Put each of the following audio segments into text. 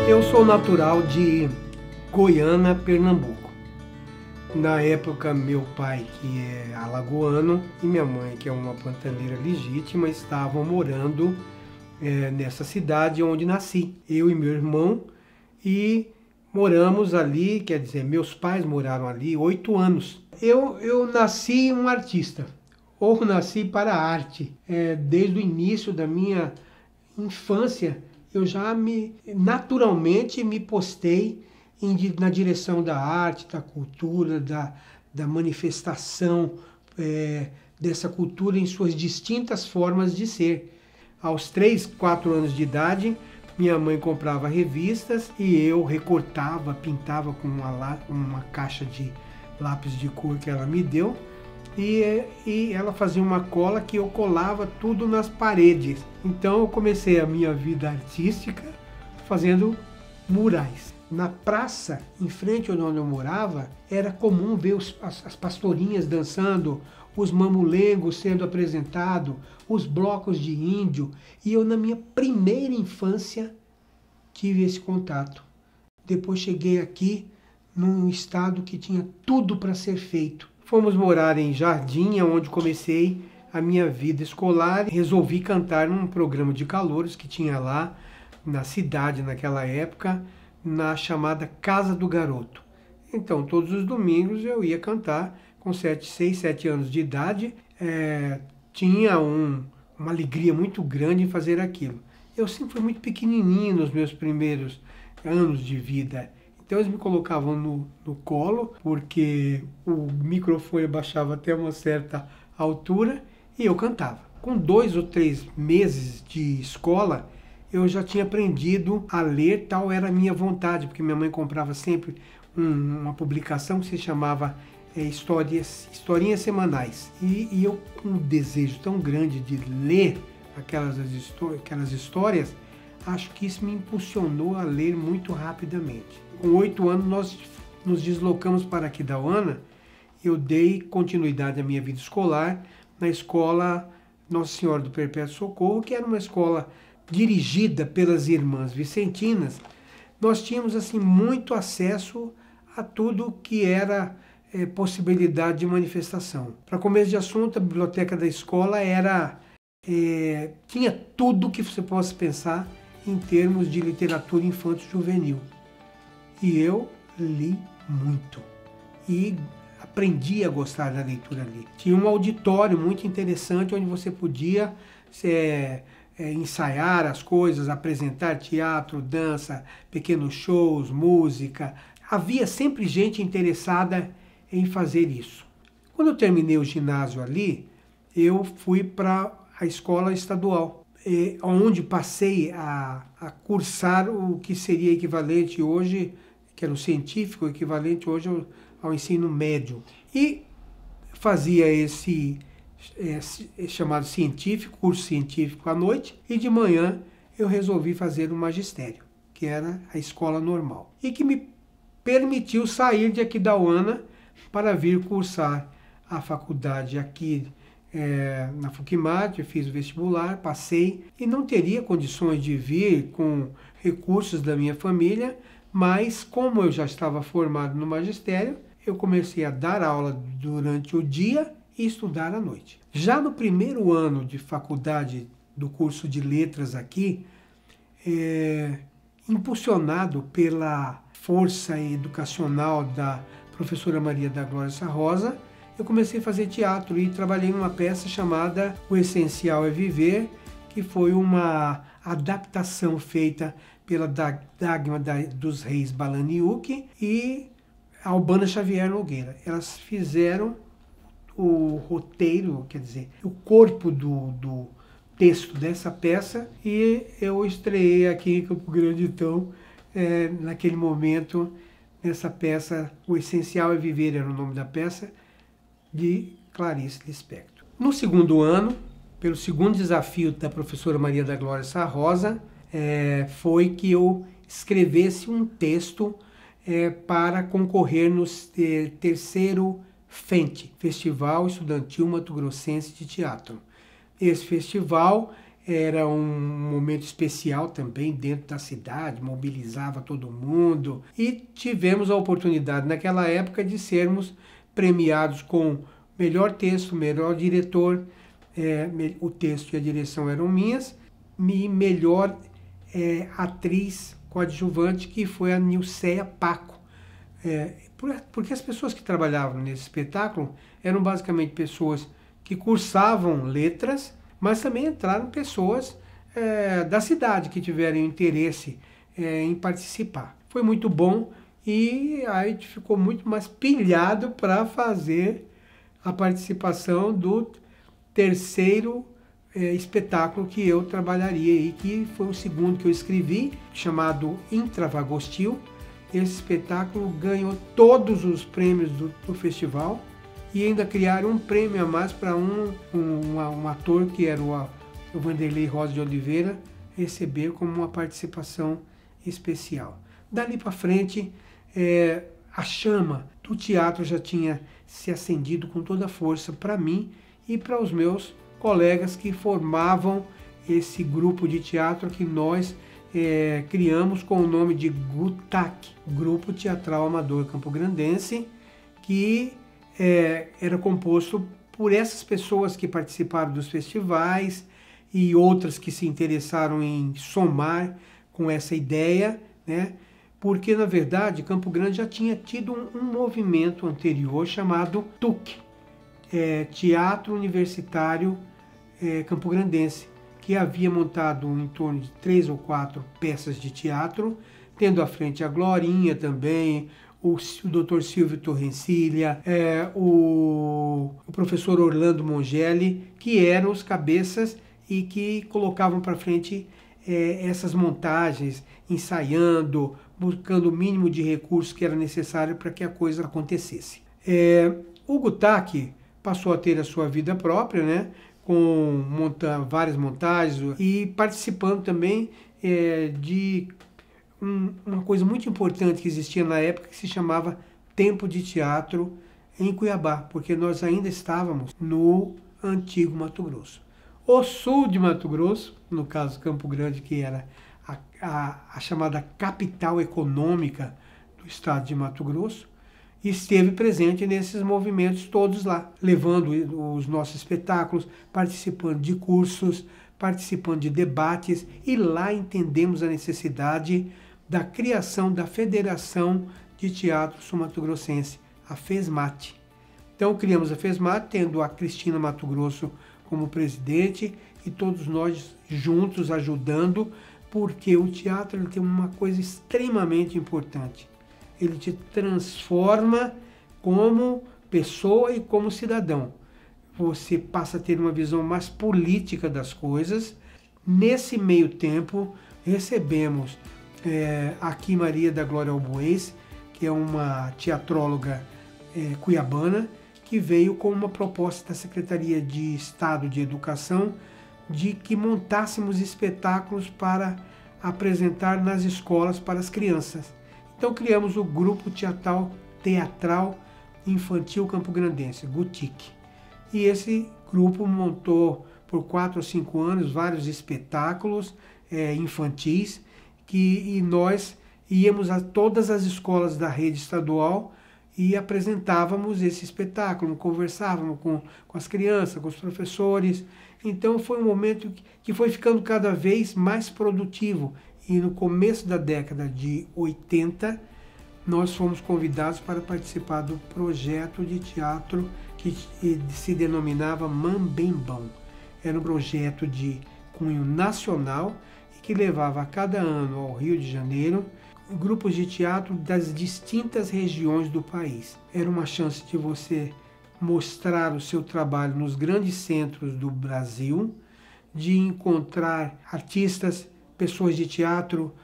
Eu sou natural de Goiânia, Pernambuco. Na época, meu pai, que é alagoano, e minha mãe, que é uma pantaneira legítima, estavam morando nessa cidade onde nasci. Eu e meu irmão, e moramos ali, quer dizer, meus pais moraram ali 8 anos. Eu nasci um artista, ou nasci para a arte. Desde o início da minha infância, eu já naturalmente me postei na direção da arte, da cultura, da manifestação dessa cultura em suas distintas formas de ser. Aos 3, 4 anos de idade, minha mãe comprava revistas e eu recortava, pintava com uma caixa de lápis de cor que ela me deu, e ela fazia uma cola que eu colava tudo nas paredes. Então eu comecei a minha vida artística fazendo murais. Na praça, em frente onde eu morava, era comum ver as pastorinhas dançando, os mamulengos sendo apresentados, os blocos de índio. E eu, na minha primeira infância, tive esse contato. Depois cheguei aqui num estado que tinha tudo para ser feito. Fomos morar em Jardim, onde comecei a minha vida escolar. Resolvi cantar num programa de calouros que tinha lá na cidade naquela época, na chamada Casa do Garoto. Então, todos os domingos eu ia cantar com 6, 7 anos de idade. Tinha uma alegria muito grande em fazer aquilo. Eu sempre fui muito pequenininho nos meus primeiros anos de vida. Então eles me colocavam no colo, porque o microfone baixava até uma certa altura e eu cantava. Com 2 ou 3 meses de escola, eu já tinha aprendido a ler, tal era a minha vontade, porque minha mãe comprava sempre uma publicação que se chamava Historinhas Semanais. E eu, com um desejo tão grande de ler aquelas histórias, acho que isso me impulsionou a ler muito rapidamente. Com 8 anos, nós nos deslocamos para Aquidauana. Eu dei continuidade à minha vida escolar na escola Nossa Senhora do Perpétuo Socorro, que era uma escola dirigida pelas irmãs vicentinas. Nós tínhamos assim muito acesso a tudo que era possibilidade de manifestação. Para começo de assunto, a biblioteca da escola tinha tudo que você possa pensar em termos de literatura infanto-juvenil. E eu li muito e aprendi a gostar da leitura ali. Tinha um auditório muito interessante onde você podia ensaiar as coisas, apresentar teatro, dança, pequenos shows, música. Havia sempre gente interessada em fazer isso. Quando eu terminei o ginásio ali, eu fui para a escola estadual, onde passei a cursar o que seria equivalente hoje, que era o científico, equivalente hoje ao ensino médio. E fazia esse chamado científico, curso científico à noite, e de manhã eu resolvi fazer o magistério, que era a escola normal, e que me permitiu sair de Aquidauana para vir cursar a faculdade aqui na FUCMAT. Eu fiz o vestibular, passei, e não teria condições de vir com recursos da minha família, mas como eu já estava formado no magistério, eu comecei a dar aula durante o dia e estudar à noite. Já no primeiro ano de faculdade do curso de letras aqui, impulsionado pela força educacional da professora Maria da Glória Sarrosa, eu comecei a fazer teatro e trabalhei numa peça chamada O Essencial é Viver, que foi uma adaptação feita pela Dagmar dos Reis Balaniuk e Albana Xavier Nogueira. Elas fizeram o roteiro, quer dizer, o corpo do texto dessa peça, e eu estreiei aqui em Campo Grande, então, naquele momento, nessa peça, O Essencial é Viver era o nome da peça, de Clarice Lispector. No segundo ano, pelo segundo desafio da professora Maria da Glória Sarrosa, foi que eu escrevesse um texto para concorrer no terceiro FENT, Festival Estudantil Mato Grossense de Teatro. Esse festival era um momento especial também dentro da cidade, mobilizava todo mundo. E tivemos a oportunidade naquela época de sermos premiados com melhor texto, melhor diretor, o texto e a direção eram minhas, e melhor atriz coadjuvante, que foi a Nilceia Paco. Porque as pessoas que trabalhavam nesse espetáculo eram basicamente pessoas que cursavam letras, mas também entraram pessoas da cidade que tiveram interesse em participar. Foi muito bom e a gente ficou muito mais pilhado para fazer a participação do terceiro espetáculo que eu trabalharia e que foi o segundo que eu escrevi, chamado Intravagostil. Esse espetáculo ganhou todos os prêmios do festival e ainda criaram um prêmio a mais para um ator que era o Vanderlei Rosa de Oliveira receber como uma participação especial. Dali para frente, a chama do teatro já tinha se acendido com toda a força para mim e para os meus colegas que formavam esse grupo de teatro que nós criamos com o nome de GUTAC, Grupo Teatral Amador Campograndense, que era composto por essas pessoas que participaram dos festivais e outras que se interessaram em somar com essa ideia, né? Porque, na verdade, Campo Grande já tinha tido um movimento anterior chamado TUC, Teatro Universitário Campograndense, que havia montado em torno de 3 ou 4 peças de teatro, tendo à frente a Glorinha também, o Dr. Silvio Torrencilha, o professor Orlando Mongelli, que eram os cabeças e que colocavam para frente essas montagens, ensaiando, buscando o mínimo de recursos que era necessário para que a coisa acontecesse. O GUTAC passou a ter a sua vida própria, né, com várias montagens e participando também de uma coisa muito importante que existia na época, que se chamava Tempo de Teatro em Cuiabá, porque nós ainda estávamos no antigo Mato Grosso. O sul de Mato Grosso, no caso Campo Grande, que era a chamada capital econômica do estado de Mato Grosso, esteve presente nesses movimentos todos lá, levando os nossos espetáculos, participando de cursos, participando de debates, e lá entendemos a necessidade da criação da Federação de Teatro Sul-Mato-Grossense, a FESMAT. Então criamos a FESMAT, tendo a Cristina Mato Grosso como presidente e todos nós juntos ajudando, porque o teatro ele tem uma coisa extremamente importante. Ele te transforma como pessoa e como cidadão. Você passa a ter uma visão mais política das coisas. Nesse meio tempo, recebemos aqui Maria da Glória Albuez, que é uma teatróloga cuiabana, que veio com uma proposta da Secretaria de Estado de Educação de que montássemos espetáculos para apresentar nas escolas para as crianças. Então criamos o Grupo Teatral Infantil Campograndense, GUTIC. E esse grupo montou por 4 ou 5 anos vários espetáculos infantis, e nós íamos a todas as escolas da rede estadual e apresentávamos esse espetáculo, conversávamos com as crianças, com os professores. Então foi um momento que foi ficando cada vez mais produtivo. E no começo da década de 80, nós fomos convidados para participar do projeto de teatro que se denominava Mambembão. Era um projeto de cunho nacional e que levava a cada ano ao Rio de Janeiro grupos de teatro das distintas regiões do país. Era uma chance de você mostrar o seu trabalho nos grandes centros do Brasil, de encontrar artistas, pessoas de teatro,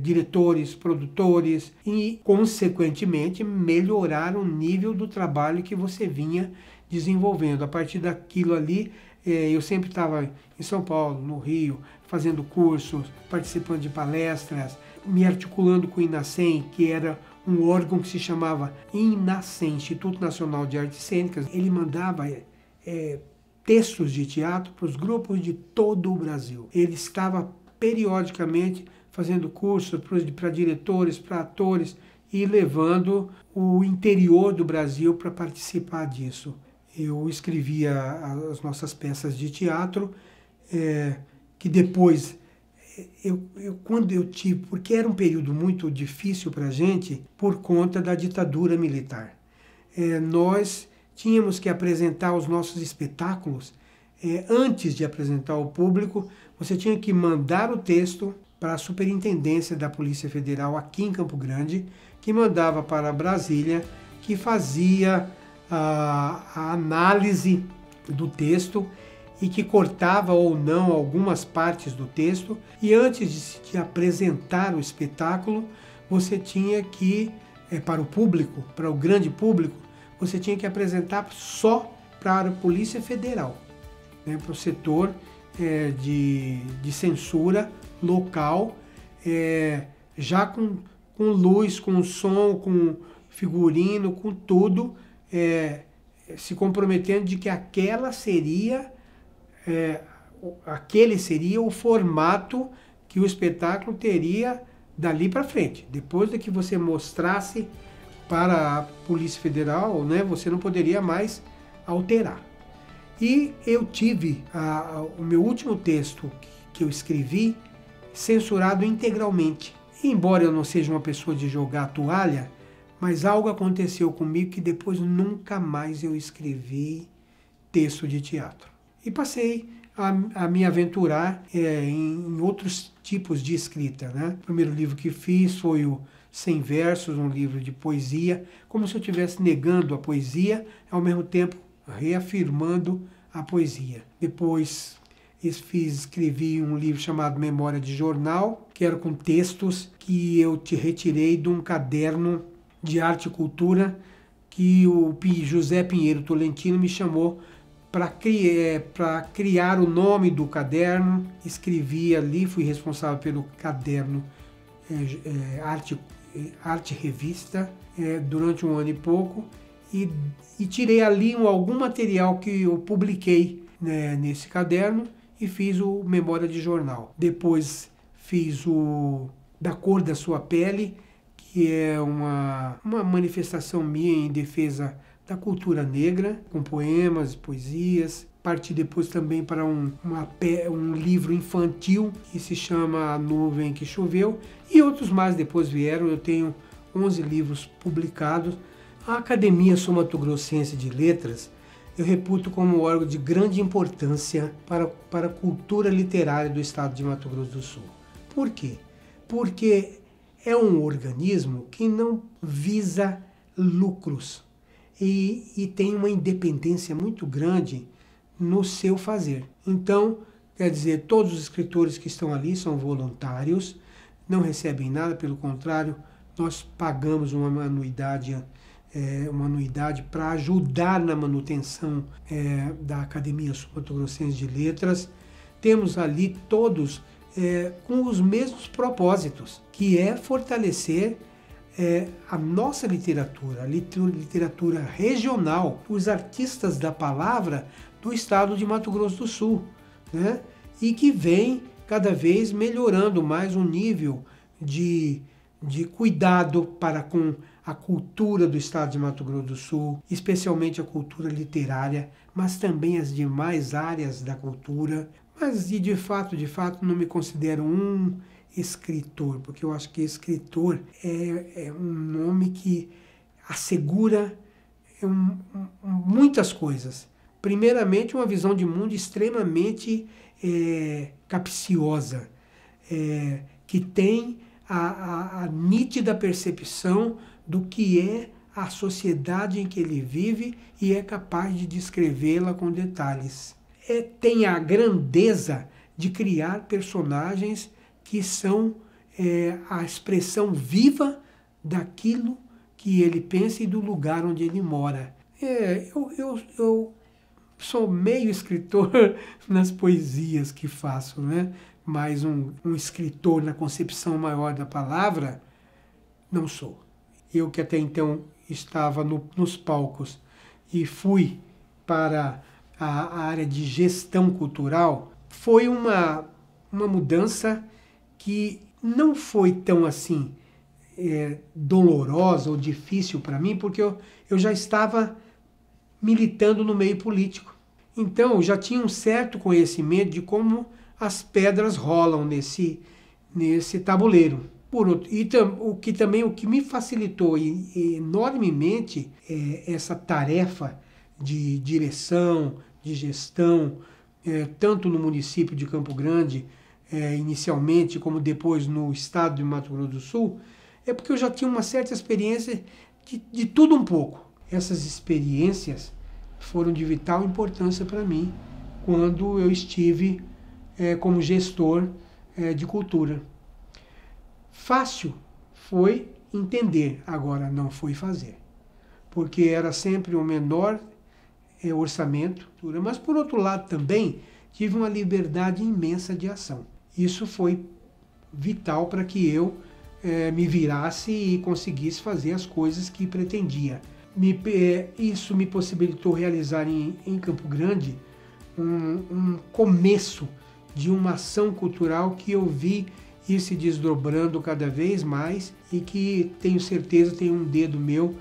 diretores, produtores e, consequentemente, melhorar o nível do trabalho que você vinha desenvolvendo. A partir daquilo ali, eu sempre estava em São Paulo, no Rio, fazendo cursos, participando de palestras, me articulando com o INACEM, que era um órgão que se chamava INACEM, Instituto Nacional de Artes Cênicas. Ele mandava textos de teatro para os grupos de todo o Brasil. Ele estava periodicamente fazendo cursos para diretores, para atores e levando o interior do Brasil para participar disso. Eu escrevia as nossas peças de teatro, que depois, quando eu tive, porque era um período muito difícil para a gente por conta da ditadura militar. Nós tínhamos que apresentar os nossos espetáculos. Antes de apresentar ao público, você tinha que mandar o texto para a Superintendência da Polícia Federal aqui em Campo Grande, que mandava para Brasília, que fazia a análise do texto e que cortava ou não algumas partes do texto. E antes de apresentar o espetáculo, você tinha que, para o público, para o grande público, você tinha que apresentar só para a Polícia Federal, para o setor de censura local, já com luz, com som, com figurino, com tudo, se comprometendo de que aquele seria o formato que o espetáculo teria dali para frente. Depois de que você mostrasse para a Polícia Federal, você não poderia mais alterar. E eu tive o meu último texto que eu escrevi censurado integralmente. E, embora eu não seja uma pessoa de jogar a toalha, mas algo aconteceu comigo que depois nunca mais eu escrevi texto de teatro. E passei a me aventurar em outros tipos de escrita. O primeiro livro que fiz foi o 100 Versos, um livro de poesia, como se eu estivesse negando a poesia, ao mesmo tempo reafirmando a poesia. Depois escrevi um livro chamado Memória de Jornal, que era com textos que eu retirei de um caderno de arte e cultura que o José Pinheiro Tolentino me chamou para criar o nome do caderno. Escrevi ali, fui responsável pelo caderno Arte Revista durante um ano e pouco, e tirei ali algum material que eu publiquei nesse caderno e fiz o Memória de Jornal. Depois fiz o Da Cor da Sua Pele, que é uma manifestação minha em defesa da cultura negra, com poemas, poesias. Parti depois também para um livro infantil que se chama A Nuvem que Choveu, e outros mais depois vieram. Eu tenho 11 livros publicados. A Academia Sul-Mato-Grossense de Letras eu reputo como um órgão de grande importância para a cultura literária do estado de Mato Grosso do Sul. Por quê? Porque é um organismo que não visa lucros e tem uma independência muito grande no seu fazer. Então, quer dizer, todos os escritores que estão ali são voluntários, não recebem nada, pelo contrário, nós pagamos uma anuidade para ajudar na manutenção da Academia Sul-Mato-Grossense de Letras. Temos ali todos com os mesmos propósitos, que é fortalecer a nossa literatura, a literatura regional, os artistas da palavra do estado de Mato Grosso do Sul, e que vem cada vez melhorando mais o nível de cuidado para com a cultura do estado de Mato Grosso do Sul, especialmente a cultura literária, mas também as demais áreas da cultura. Mas de fato, não me considero um escritor, porque eu acho que escritor é um nome que assegura muitas coisas. Primeiramente, uma visão de mundo extremamente capciosa, que tem a nítida percepção do que é a sociedade em que ele vive e é capaz de descrevê-la com detalhes. Tem a grandeza de criar personagens que são a expressão viva daquilo que ele pensa e do lugar onde ele mora. Eu sou meio escritor nas poesias que faço, mas um escritor na concepção maior da palavra, não sou. Eu que até então estava nos palcos e fui para a área de gestão cultural, foi uma mudança que não foi tão assim dolorosa ou difícil para mim, porque eu já estava militando no meio político. Então, eu já tinha um certo conhecimento de como as pedras rolam nesse tabuleiro. O que me facilitou enormemente essa tarefa de direção, de gestão, tanto no município de Campo Grande, inicialmente, como depois no estado de Mato Grosso do Sul, é porque eu já tinha uma certa experiência de tudo um pouco. Essas experiências foram de vital importância para mim quando eu estive como gestor de cultura. Fácil foi entender, agora não foi fazer, porque era sempre o menor orçamento, mas por outro lado também tive uma liberdade imensa de ação. Isso foi vital para que eu me virasse e conseguisse fazer as coisas que pretendia. Isso me possibilitou realizar em Campo Grande um começo de uma ação cultural que eu vi ir se desdobrando cada vez mais e que tenho certeza tem um dedo meu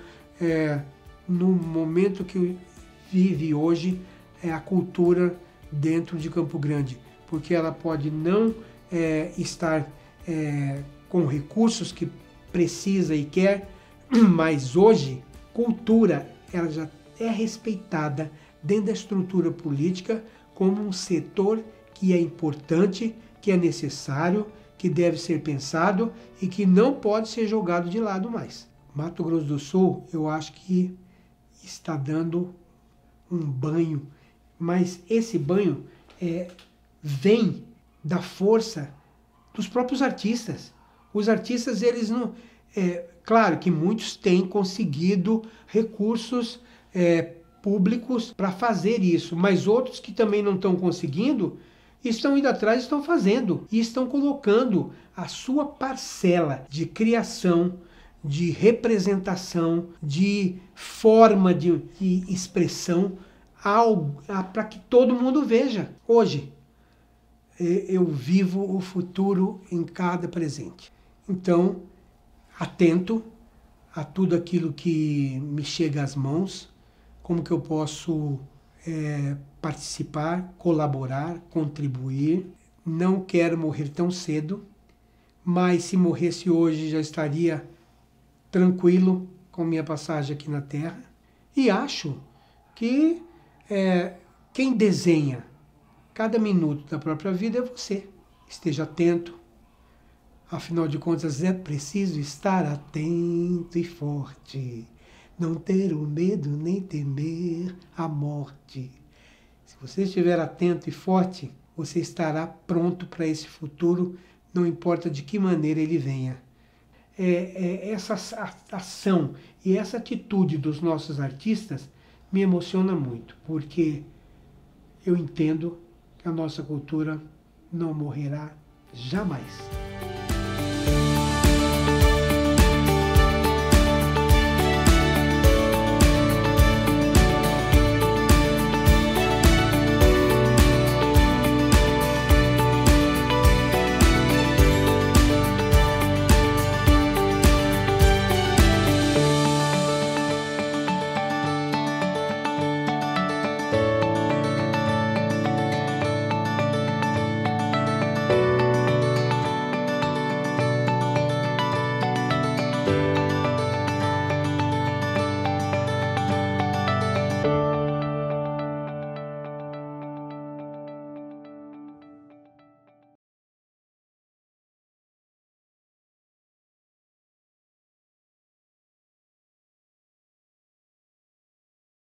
no momento que vive hoje a cultura dentro de Campo Grande, porque ela pode não estar com recursos que precisa e quer, mas hoje cultura ela já é respeitada dentro da estrutura política como um setor que é importante, que é necessário, que deve ser pensado e que não pode ser jogado de lado mais. Mato Grosso do Sul, eu acho que está dando um banho, mas esse banho vem da força dos próprios artistas. Os artistas, eles não... claro que muitos têm conseguido recursos públicos para fazer isso, mas outros que também não estão conseguindo, estão indo atrás, estão fazendo e estão colocando a sua parcela de criação, de representação, de forma de expressão para que todo mundo veja. Hoje, eu vivo o futuro em cada presente. Então, atento a tudo aquilo que me chega às mãos, como que eu posso participar, colaborar, contribuir. Não quero morrer tão cedo, mas se morresse hoje já estaria tranquilo com minha passagem aqui na Terra. E acho que quem desenha cada minuto da própria vida é você. Esteja atento. Afinal de contas, é preciso estar atento e forte. Não ter o medo nem temer a morte. Se você estiver atento e forte, você estará pronto para esse futuro, não importa de que maneira ele venha. Essa ação e essa atitude dos nossos artistas me emociona muito, porque eu entendo que a nossa cultura não morrerá jamais.